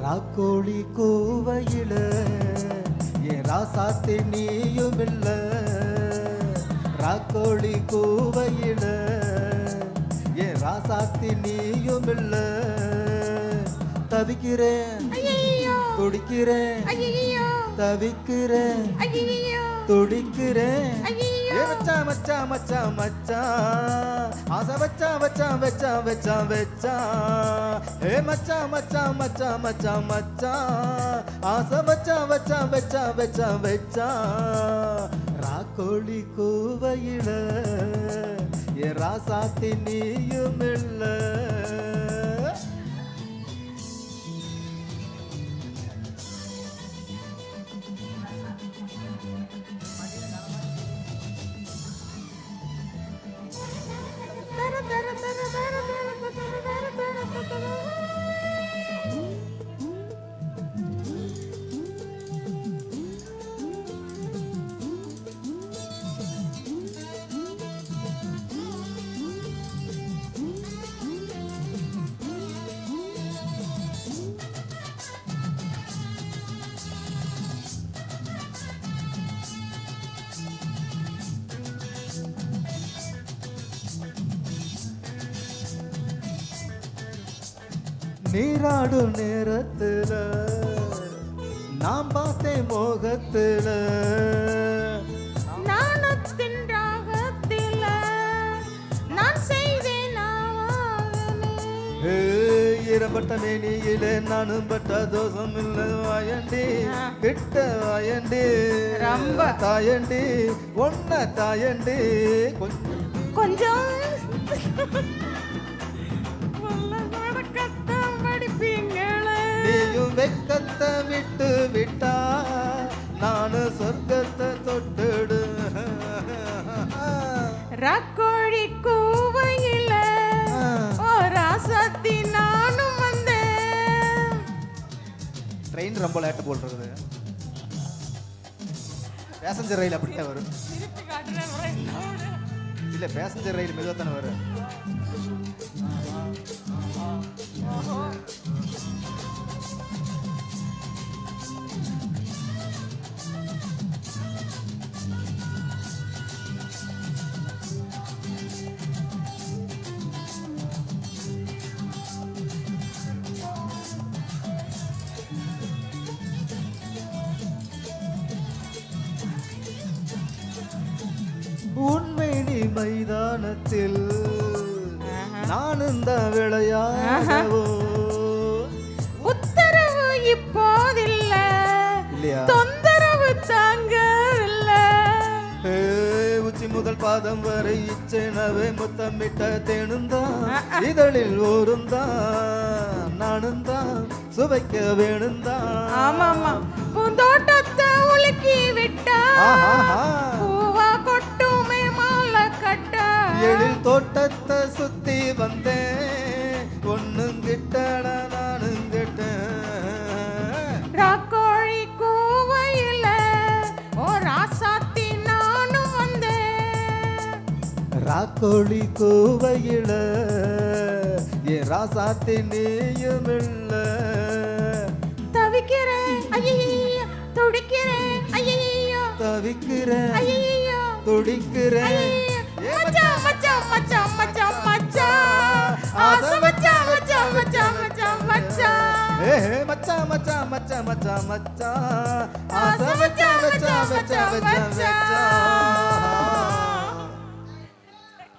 ராக்கோழி கூவையில என் ராசாத்தி நீயும் இல்ல. ராக்கோழி கூவையில என் ராசாத்தி நீயும் இல்ல. தவிக்கிறேன் துடிக்கிறேன் தவிக்கிறேன் துடிக்கிறேன். மச்சா மச்சா மச்சா மச்சா ஆசை வச்சா வச்சா வச்சா வச்சா வச்சா. ஏ மச்சா மச்சா மச்சா மச்சா மச்சா ஆசை வச்சா வச்சா வச்சா வச்சா வச்சா. ராக்கோழி கூவையில என் ராசாத்தி நீயும் இல்ல. நீராடும் நேரத்துல நாம் பார்த்தேன் மோகத்துல. நாணத்தின் ராகத்தில நான் செய்தேன். ஈரப்பட்ட மேனியிலே நானும் பட்ட தோஷம் இல்லை. வாயண்டி கிட்ட வாயண்டி ரொம்ப தாயண்டி ஒன்ன தாயண்டி கொஞ்சம் கொஞ்சம் நீயும் வெக்கத்தை விட்டு விட்டா நானு சொர்க்கத்தை தொட்டுடு. ராக்கோழி கூவையில ஓ ராசாத்தி நானும் வந்தேன். ட்ரெயின் ரொம்ப லேட்டு போடுறது. பேசஞ்சர் ரயில் அப்படியே வரும். இல்ல பேசஞ்சர் ரயில் மெதுவாக தானே வரும். உண்மைடி மைதானத்தில் நான் இந்த விளையாடவோ. உத்தரவு இப்போதில்ல இல்லையா தொந்தரவு தாங்கவில்லை. உச்சி முதல் பாதம் வரை இச்செனவே முத்தமிட்ட தேனுந்தான் இதழில் ஊருந்தான் நானுந்தான் சுவைக்க வேணுந்தான். ஆமாமா பூந்தோட்டத்தை உலுக்கி விட்டா பூவா கொட்டுமே மாலை கட்டா. எழில் தோட்டத்தை சுத்தி வந்தேன் ஒன்னும் கிட்டடா நானும் கிட்டேன். ராக்கோழி கூவையில ஓ ராசாத்தி நானும் வந்தேன். ராக்கோழி கூவையில என் ராசாத்தி நீயும் இல்ல. தவிக்கிறேன் ஐயையோ துடிக்கிறேன் ஐயையோ தவிக்கிறேன் ஐயையோ துடிக்கிறேன். மச்சான் மச்சான் மச்சான் மச்சான் மச்சான் ஆசை மச்சான் மச்சான் மச்சான் மச்சான் மச்சான். மச்சான் மச்சான் மச்சான் மச்சான் மச்சான் ஆசை மச்சான் மச்சான் மச்சான் மச்சான் மச்சான்.